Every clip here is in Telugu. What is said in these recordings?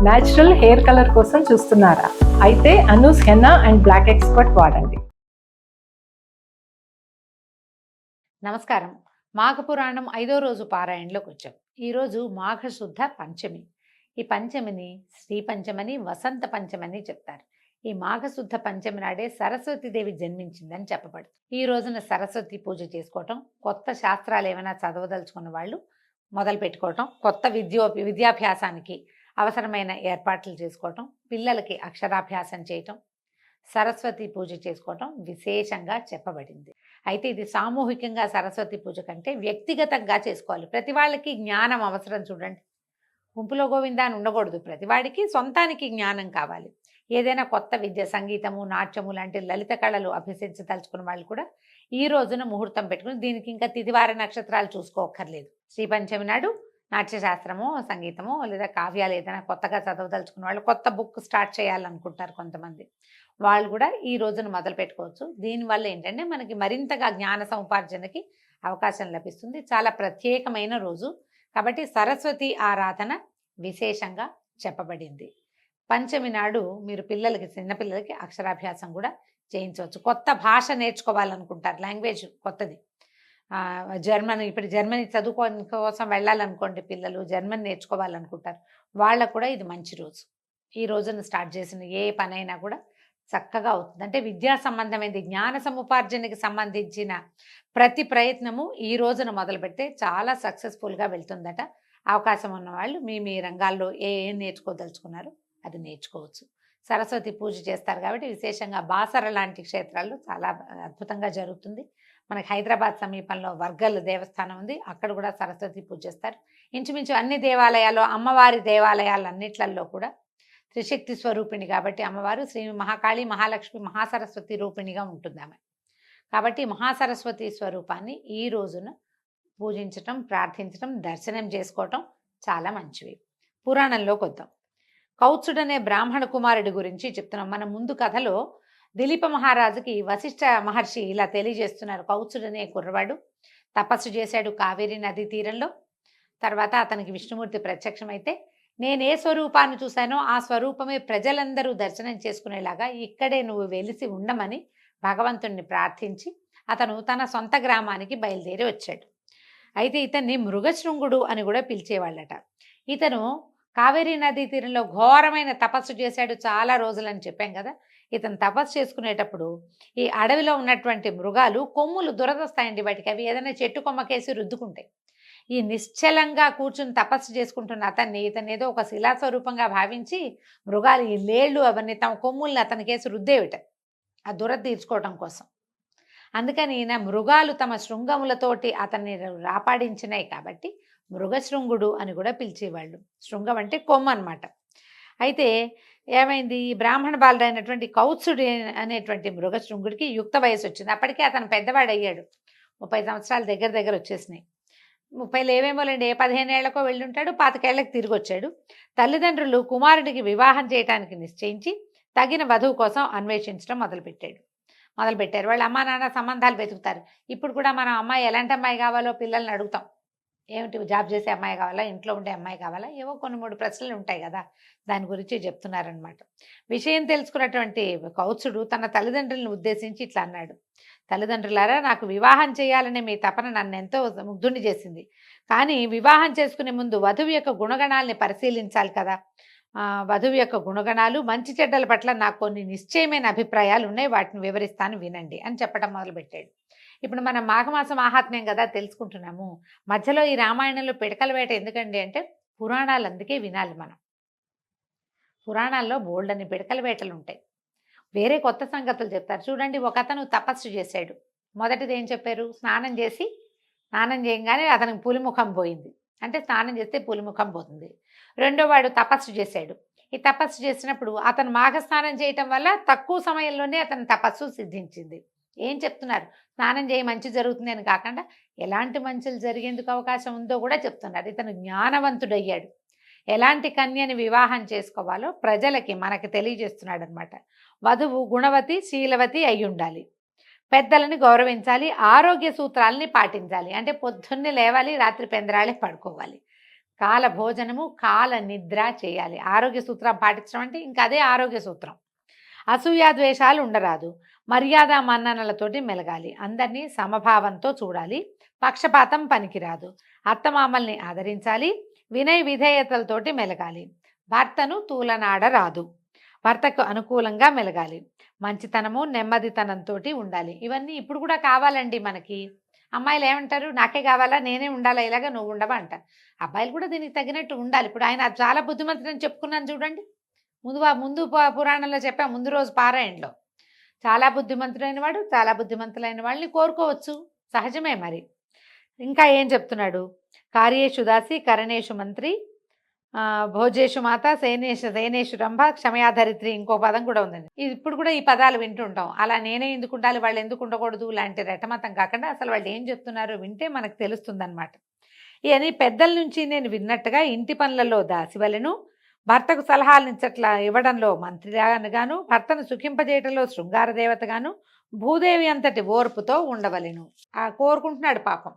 న్యాచురల్ హెయిర్ కలర్ కోసం చూస్తున్నారా? అయితే Anoos henna and black expert వాడండి. నమస్కారం. మాఘపురాణం 5వ రోజు పారాయణలోకి వచ్చాం. ఈరోజు మాఘశుద్ధ పంచమి. ఈ పంచమిని శ్రీ పంచమని, వసంత పంచమని చెప్తారు. ఈ మాఘశుద్ధ పంచమి నాడే సరస్వతీదేవి జన్మించిందని చెప్పబడుతుంది. ఈ రోజున సరస్వతి పూజ చేసుకోవటం, కొత్త శాస్త్రాలు ఏమైనా చదవదలుచుకున్న వాళ్ళు మొదలు పెట్టుకోవటం, కొత్త విద్యాభ్యాసానికి అవసరమైన ఏర్పాట్లు చేసుకోవటం, పిల్లలకి అక్షరాభ్యాసం చేయటం, సరస్వతి పూజ చేసుకోవటం విశేషంగా చెప్పబడింది. అయితే ఇది సామూహికంగా సరస్వతి పూజ కంటే వ్యక్తిగతంగా చేసుకోవాలి. ప్రతి వాళ్ళకి జ్ఞానం అవసరం. చూడండి, గుంపులో గోవిందా అని ఉండకూడదు. ప్రతివాడికి సొంతానికి జ్ఞానం కావాలి. ఏదైనా కొత్త విద్య, సంగీతము, నాట్యము లాంటి లలిత కళలు అభ్యసించదలుచుకున్న వాళ్ళు కూడా ఈ రోజున ముహూర్తం పెట్టుకుని, దీనికి ఇంకా తిథివార నక్షత్రాలు చూసుకోక్కర్లేదు. శ్రీ పంచమి నాడు నాట్యశాస్త్రమో, సంగీతమో లేదా కావ్యాలు ఏదైనా కొత్తగా చదవదలుచుకున్న వాళ్ళు, కొత్త బుక్ స్టార్ట్ చేయాలనుకుంటారు కొంతమంది, వాళ్ళు కూడా ఈ రోజున మొదలు పెట్టుకోవచ్చు. దీనివల్ల ఏంటంటే మనకి మరింతగా జ్ఞాన సముపార్జనకి అవకాశం లభిస్తుంది. చాలా ప్రత్యేకమైన రోజు కాబట్టి సరస్వతి ఆరాధన విశేషంగా చెప్పబడింది. పంచమి నాడు మీరు పిల్లలకి, చిన్నపిల్లలకి అక్షరాభ్యాసం కూడా చేయించవచ్చు. కొత్త భాష నేర్చుకోవాలనుకుంటారు, లాంగ్వేజ్ కొత్తది, జర్మనీ, ఇప్పుడు జర్మనీ చదువుకోవడం కోసం వెళ్ళాలనుకోండి, పిల్లలు జర్మన్ నేర్చుకోవాలనుకుంటారు, వాళ్ళకు కూడా ఇది మంచి రోజు. ఈ రోజున స్టార్ట్ చేసిన ఏ పనైనా కూడా చక్కగా అవుతుంది. అంటే విద్యా సంబంధమైనది, జ్ఞాన సముపార్జనకి సంబంధించిన ప్రతి ప్రయత్నము ఈ రోజున మొదలు పెడితే చాలా సక్సెస్ఫుల్గా వెళ్తుందట. అవకాశం ఉన్న వాళ్ళు మీ రంగాల్లో ఏం నేర్చుకోదలుచుకున్నారో అది నేర్చుకోవచ్చు. సరస్వతి పూజ చేస్తారు కాబట్టి విశేషంగా బాసర లాంటి క్షేత్రాల్లో చాలా అద్భుతంగా జరుగుతుంది. మనకి హైదరాబాద్ సమీపంలో వర్గల్ దేవస్థానం ఉంది, అక్కడ కూడా సరస్వతి పూజ చేస్తారు. ఇంచుమించు అన్ని దేవాలయాలు, అమ్మవారి దేవాలయాలన్నిట్లలో కూడా త్రిశక్తి స్వరూపిణి కాబట్టి అమ్మవారు శ్రీ మహాకాళి, మహాలక్ష్మి, మహాసరస్వతి రూపిణిగా ఉంటుంది ఆమె. కాబట్టి మహాసరస్వతి స్వరూపాన్ని ఈ రోజున పూజించటం, ప్రార్థించటం, దర్శనం చేసుకోవటం చాలా మంచివి. పురాణంలోకి వద్దాం. కౌత్సుడనే బ్రాహ్మణ కుమారుడి గురించి చెప్తున్నాం. మన ముందు కథలో దిలీప మహారాజుకి వశిష్ఠ మహర్షి ఇలా తెలియజేస్తున్నారు. కౌత్సుడనే కుర్రవాడు తపస్సు చేశాడు కావేరీ నదీ తీరంలో. తర్వాత అతనికి విష్ణుమూర్తి ప్రత్యక్షమైతే, నేను ఏ స్వరూపాన్ని చూశానో ఆ స్వరూపమే ప్రజలందరూ దర్శనం చేసుకునేలాగా ఇక్కడే నువ్వు వెలిసి ఉండమని భగవంతుణ్ణి ప్రార్థించి అతను తన సొంత గ్రామానికి బయలుదేరి వచ్చాడు. అయితే ఇతన్ని మృగశృంగుడు అని కూడా పిలిచేవాళ్ళట. ఇతను కావేరీ నదీ తీరంలో ఘోరమైన తపస్సు చేశాడు చాలా రోజులని చెప్పాం కదా. ఇతను తపస్సు చేసుకునేటప్పుడు ఈ అడవిలో ఉన్నటువంటి మృగాలు కొమ్ములు దురదొస్తాయండి వాటికి. అవి ఏదైనా చెట్టు కొమ్మకేసి రుద్దుకుంటాయి. ఈ నిశ్చలంగా కూర్చుని తపస్సు చేసుకుంటున్న ఇతన్ని ఏదో ఒక శిలాస్వరూపంగా భావించి మృగాలు ఈ లేళ్ళు అవన్నీ తమ కొమ్ముల్ని అతనికేసి రుద్దేవిట, ఆ దురద తీర్చుకోవటం కోసం. అందుకని ఈయన మృగాలు తమ శృంగములతోటి అతన్ని రాపాడించినాయి కాబట్టి మృగశృంగుడు అని కూడా పిలిచేవాళ్ళు. శృంగం అంటే కొమ్ము అనమాట. అయితే ఏమైంది, ఈ బ్రాహ్మణ బాలుడైనటువంటి కౌత్సుడు అనేటువంటి మృగశృంగుడికి యుక్త వయసు వచ్చింది. అప్పటికే అతను పెద్దవాడు అయ్యాడు, 30 సంవత్సరాలు దగ్గర వచ్చేసినాయి. 30 ఏమేమోలేండి, 15 ఏళ్లకో వెళ్ళి ఉంటాడు, 25 ఏళ్లకు తిరిగి వచ్చాడు. తల్లిదండ్రులు కుమారుడికి వివాహం చేయడానికి నిశ్చయించి తగిన వధువు కోసం అన్వేషించడం మొదలుపెట్టారు. వాళ్ళ అమ్మా నాన్న సంబంధాలు వెతుకుతారు. ఇప్పుడు కూడా మనం అమ్మాయి ఎలాంటి అమ్మాయి కావాలో పిల్లల్ని అడుగుతాం. ఏమిటి, జాబ్ చేసే అమ్మాయి కావాలా, ఇంట్లో ఉండే అమ్మాయి కావాలా, ఏవో కొన్ని 3 ప్రశ్నలు ఉంటాయి కదా, దాని గురించి చెప్తున్నారనమాట. విషయం తెలుసుకున్నటువంటి కౌత్సుడు తన తల్లిదండ్రులను ఉద్దేశించి ఇట్లా అన్నాడు. తల్లిదండ్రులారా, నాకు వివాహం చేయాలనే మీ తపన నన్ను ఎంతో ముగ్ధుని చేసింది. కానీ వివాహం చేసుకునే ముందు వధువు యొక్క గుణగణాలని పరిశీలించాలి కదా. వధువు యొక్క గుణగణాలు, మంచి చెడ్డల పట్ల నాకు కొన్ని నిశ్చయమైన అభిప్రాయాలు ఉన్నాయి, వాటిని వివరిస్తాను వినండి అని చెప్పడం మొదలుపెట్టాడు. ఇప్పుడు మనం మాఘమాసం ఆహాత్మ్యం కదా తెలుసుకుంటున్నాము. మధ్యలో ఈ రామాయణంలో పిడకల వేట ఎందుకండి అంటే, పురాణాలు అందుకే వినాలి మనం. పురాణాల్లో బోల్డని పిడకల వేటలు ఉంటాయి, వేరే కొత్త సంగతులు చెప్తారు. చూడండి, ఒక అతను తపస్సు చేశాడు. మొదటిది ఏం చెప్పారు, స్నానం చేయగానే అతనికి పులిముఖం పోయింది. అంటే స్నానం చేస్తే పులిముఖం పోతుంది. రెండో వాడు తపస్సు చేశాడు. ఈ తపస్సు చేసినప్పుడు అతను మాఘస్నానం చేయటం వల్ల తక్కువ సమయంలోనే అతని తపస్సు సిద్ధించింది. ఏం చెప్తున్నారు, స్నానం చేయి మంచి జరుగుతుంది అని కాకుండా ఎలాంటి మంచులు జరిగేందుకు అవకాశం ఉందో కూడా చెప్తున్నారు. ఇతను జ్ఞానవంతుడయ్యాడు. ఎలాంటి కన్యని వివాహం చేసుకోవాలో ప్రజలకి మనకి తెలియజేస్తున్నాడు అనమాట. వధువు గుణవతి, శీలవతి అయి ఉండాలి, పెద్దలని గౌరవించాలి, ఆరోగ్య సూత్రాలని పాటించాలి. అంటే పొద్దున్నే లేవాలి, రాత్రి పెందరాళే పడుకోవాలి, కాల భోజనము, కాల నిద్ర చేయాలి. ఆరోగ్య సూత్రం పాటించడం అంటే ఇంకా అదే ఆరోగ్య సూత్రం. అసూయ ద్వేషాలు ఉండరాదు. మర్యాద మన్ననలతోటి మెలగాలి. అందరినీ సమభావంతో చూడాలి. పక్షపాతం పనికిరాదు. అత్తమామల్ని ఆదరించాలి. వినయ విధేయతలతోటి మెలగాలి. భర్తను తూలనాడరాదు. భర్తకు అనుకూలంగా మెలగాలి. మంచితనము నెమ్మదితనంతో ఉండాలి. ఇవన్నీ ఇప్పుడు కూడా కావాలండి మనకి. అమ్మాయిలు ఏమంటారు, నాకే కావాలా, నేనే ఉండాలా, ఇలాగా నువ్వు ఉండవా అంటారు. అబ్బాయిలు కూడా దీనికి తగినట్టు ఉండాలి. ఇప్పుడు ఆయన చాలా బుద్ధిమంతుడని చెప్పుకున్నాను చూడండి. ముందు పురాణంలో చెప్పా, ముందు రోజు పారాయణలో. చాలా బుద్ధిమంతుడైన వాడు, చాలా బుద్ధిమంతులైన వాళ్ళని కోరుకోవచ్చు, సహజమే. మరి ఇంకా ఏం చెప్తున్నాడు, కార్యేషు దాసి కరణేషు మంత్రి, భోజేషు మాత, సేనేషు రంభ, క్షమయాధరిత్రి, ఇంకో పదం కూడా ఉందండి. ఇప్పుడు కూడా ఈ పదాలు వింటుంటాం. అలా నేనే ఎందుకు ఉండాలి, వాళ్ళు ఎందుకు ఉండకూడదు లాంటి రెటమతం కాకుండా అసలు వాళ్ళు ఏం చెప్తున్నారో వింటే మనకు తెలుస్తుంది అనమాట. ఇవన్నీ పెద్దల నుంచి నేను విన్నట్టుగా ఇంటి పనులలో దాసివలెను, భర్తకు సలహాలు ఇవ్వడంలో మంత్రిగాను, భర్తను సుఖింపజేయటంలో శృంగార దేవతగాను, భూదేవి అంతటి ఓర్పుతో ఉండవలెను. కోరుకుంటున్నాడు పాపం.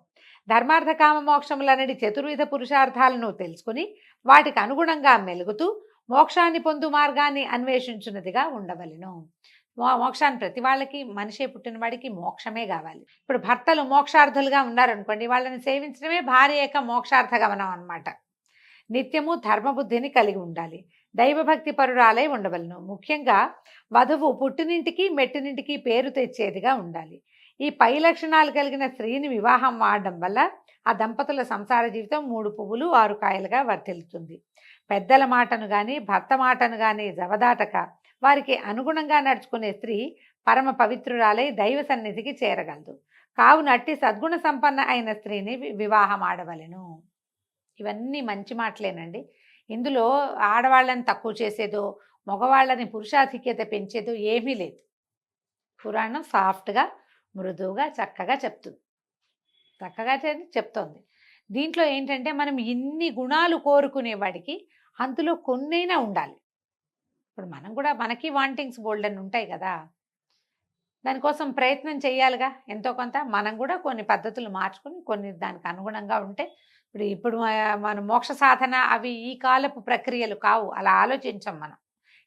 ధర్మార్థ కామ మోక్షములనడి చతుర్విధ పురుషార్థాలను తెలుసుకుని వాటికి అనుగుణంగా మెలుగుతూ మోక్షాన్ని పొందు మార్గాన్ని అన్వేషించున్నదిగా ఉండవలెను. మోక్షాన్ని ప్రతి వాళ్ళకి, మనిషి పుట్టిన వాడికి మోక్షమే కావాలి. ఇప్పుడు భర్తలు మోక్షార్థులుగా ఉన్నారనుకోండి, వాళ్ళని సేవించడమే భార్య యొక్క మోక్షార్థ గమనం అన్నమాట. నిత్యము ధర్మబుద్ధిని కలిగి ఉండాలి. దైవభక్తి పరురాలై ఉండవలను. ముఖ్యంగా వధువు పుట్టినింటికి మెట్టినింటికి పేరు తెచ్చేదిగా ఉండాలి. ఈ పై లక్షణాలు కలిగిన స్త్రీని వివాహం ఆడడం వల్ల ఆ దంపతుల సంసార జీవితం 3 పువ్వులు 6 కాయలుగా వర్తిల్లుతుంది. పెద్దల మాటను కానీ భర్త మాటను కానీ జవదాటక వారికి అనుగుణంగా నడుచుకునే స్త్రీ పరమ పవిత్రురాలై దైవ సన్నిధికి చేరగలదు. కావున అట్టి సద్గుణ సంపన్న అయిన స్త్రీని వివాహం ఆడవలెను. ఇవన్నీ మంచి మాటలేనండి. ఇందులో ఆడవాళ్ళని తక్కువ చేసేదో, మగవాళ్ళని పురుషాధిక్యత పెంచేదో ఏమీ లేదు. పురాణం సాఫ్ట్గా, మృదువుగా, చక్కగా చెప్తోంది. దీంట్లో ఏంటంటే మనం ఇన్ని గుణాలు కోరుకునేవాడికి అందులో కొన్నైనా ఉండాలి. ఇప్పుడు మనం కూడా, మనకి వాంటింగ్స్ బోల్డ్ అని ఉంటాయి కదా, దానికోసం ప్రయత్నం చేయాలిగా ఎంతో కొంత. మనం కూడా కొన్ని పద్ధతులు మార్చుకుని కొన్ని దానికి అనుగుణంగా ఉంటే, ఇప్పుడు మన మోక్ష సాధన అవి ఈ కాలపు ప్రక్రియలు కావు. అలా ఆలోచించాం మనం.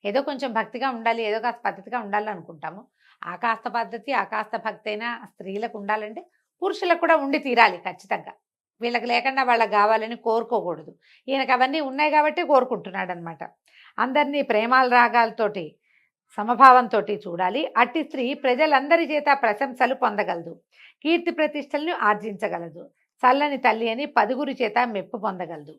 ఏదో కొంచెం భక్తిగా ఉండాలి, ఏదో కాస్త పద్ధతిగా ఉండాలి అనుకుంటాము. ఆ కాస్త పద్ధతి, ఆ కాస్త భక్తి అయినా స్త్రీలకు ఉండాలంటే పురుషులకు కూడా ఉండి తీరాలి ఖచ్చితంగా. వీళ్ళకి లేకుండా వాళ్ళకి కావాలని కోరుకోకూడదు. ఈయనకు అవన్నీ ఉన్నాయి కాబట్టి కోరుకుంటున్నాడు అనమాట. అందరినీ ప్రేమాల రాగాలతోటి సమభావంతో చూడాలి. అట్టి స్త్రీ ప్రజలందరి చేత ప్రశంసలు పొందగలదు. కీర్తి ప్రతిష్టలను ఆర్జించగలదు. చల్లని తల్లి అని 10 చేత మెప్పు పొందగలదు.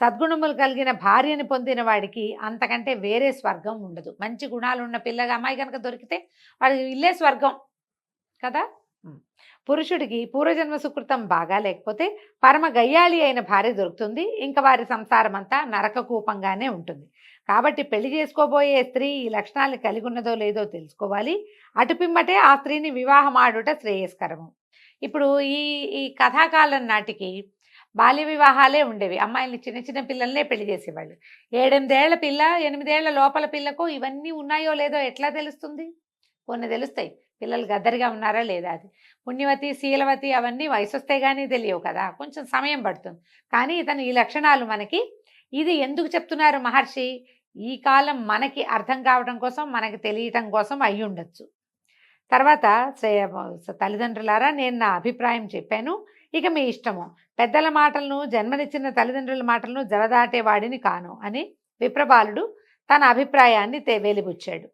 సద్గుణములు కలిగిన భార్యని పొందిన వాడికి అంతకంటే వేరే స్వర్గం ఉండదు. మంచి గుణాలు ఉన్న పిల్లగా అమ్మాయి కనుక దొరికితే వాడికి ఇల్లే స్వర్గం కదా. పురుషుడికి పూర్వజన్మ సుకృతం బాగా లేకపోతే పరమ గయ్యాళి అయిన భార్య దొరుకుతుంది. ఇంకా వారి సంసారం అంతా నరకకూపంగానే ఉంటుంది. కాబట్టి పెళ్లి చేసుకోబోయే స్త్రీ ఈ లక్షణాలను కలిగి ఉన్నదో లేదో తెలుసుకోవాలి. అటుపిమ్మటే ఆ స్త్రీని వివాహం ఆడుట శ్రేయస్కరము. ఇప్పుడు ఈ కథాకాలం నాటికి బాల్య వివాహాలే ఉండేవి. అమ్మాయిల్ని చిన్న చిన్న పిల్లల్నే పెళ్లి చేసేవాళ్ళు. 7-8 ఏళ్ల పిల్ల, 8 ఏళ్ల లోపల పిల్లకు ఇవన్నీ ఉన్నాయో లేదో ఎట్లా తెలుస్తుంది? కొన్ని తెలుస్తాయి. పిల్లలు గద్దరిగా ఉన్నారా లేదా, అది పుణ్యవతి శీలవతి అవన్నీ వయసు వస్తే కానీ తెలియవు కదా, కొంచెం సమయం పడుతుంది. కానీ ఇతను ఈ లక్షణాలు మనకి, ఇది ఎందుకు చెప్తున్నారు మహర్షి, ఈ కాలం మనకి అర్థం కావడం కోసం, మనకి తెలియటం కోసం అయి ఉండొచ్చు. తర్వాత తల్లిదండ్రులారా, నేను నా అభిప్రాయం చెప్పాను, ఇక మీ ఇష్టము. పెద్దల మాటలను, జన్మనిచ్చిన తల్లిదండ్రుల మాటలను జవదాటేవాడిని కాను అని విప్రబాలుడు తన అభిప్రాయాన్ని వెలిబుచ్చాడు.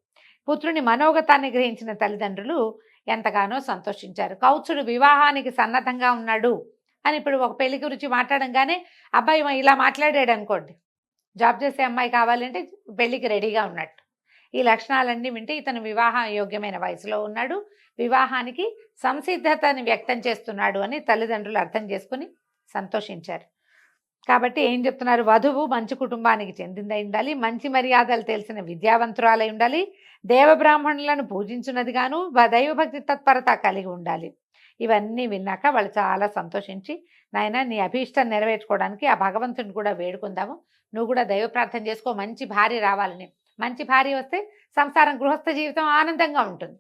పుత్రుని మనోగతాన్ని గ్రహించిన తల్లిదండ్రులు ఎంతగానో సంతోషించారు. కౌత్సుడు వివాహానికి సన్నద్ధంగా ఉన్నాడు అని ఇప్పుడు ఒక పెళ్లి గురించి మాట్లాడంగానే అబ్బాయి ఇలా మాట్లాడాడు అనుకోండి, జాబ్ చేసే అమ్మాయి కావాలంటే పెళ్లికి రెడీగా ఉన్నట్టు. ఈ లక్షణాలన్నీ వింటే ఇతను వివాహ యోగ్యమైన వయసులో ఉన్నాడు, వివాహానికి సంసిద్ధతని వ్యక్తం చేస్తున్నాడు అని తల్లిదండ్రులు అర్థం చేసుకుని సంతోషించారు. కాబట్టి ఏం చెప్తున్నారు, వధువు మంచి కుటుంబానికి చెందిందై ఉండాలి, మంచి మర్యాదలు తెలిసిన విద్యావంతురాలై ఉండాలి, దేవబ్రాహ్మణులను పూజించున్నదిగాను దైవభక్తి తత్పరత కలిగి ఉండాలి. ఇవన్నీ విన్నాక వాళ్ళు చాలా సంతోషించి, నాయన నీ అభీష్టం నెరవేర్చుకోవడానికి ఆ భగవంతుని కూడా వేడుకుందాము, నువ్వు కూడా దైవ ప్రార్థన చేసుకో, మంచి భార్య రావాలని. మంచి భార్య వస్తే సంసారం, గృహస్థ జీవితం ఆనందంగా ఉంటుంది.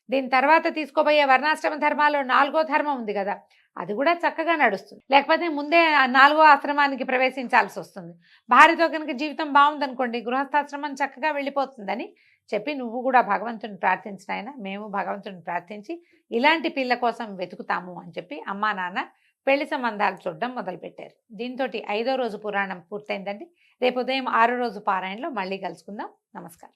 దీని తర్వాత తీసుకోబోయే వర్ణాశ్రమ ధర్మాల్లో 4వ ధర్మం ఉంది కదా, అది కూడా చక్కగా నడుస్తుంది. లేకపోతే ముందే ఆ 4వ ఆశ్రమానికి ప్రవేశించాల్సి వస్తుంది. భార్యతో కనుక జీవితం బాగుందనుకోండి, గృహస్థాశ్రమం చక్కగా వెళ్ళిపోతుందని చెప్పి నువ్వు కూడా భగవంతుని ప్రార్థించిన ఆయన, మేము భగవంతుని ప్రార్థించి ఇలాంటి పిల్ల కోసం వెతుకుతాము అని చెప్పి అమ్మా నాన్న పెళ్లి సంబంధాలు చూడడం మొదలుపెట్టారు. దీంతో 5వ రోజు పురాణం పూర్తయిందండి. రేపు ఉదయం 6వ రోజు పారాయణలో మళ్ళీ కలుసుకుందాం. నమస్కారం.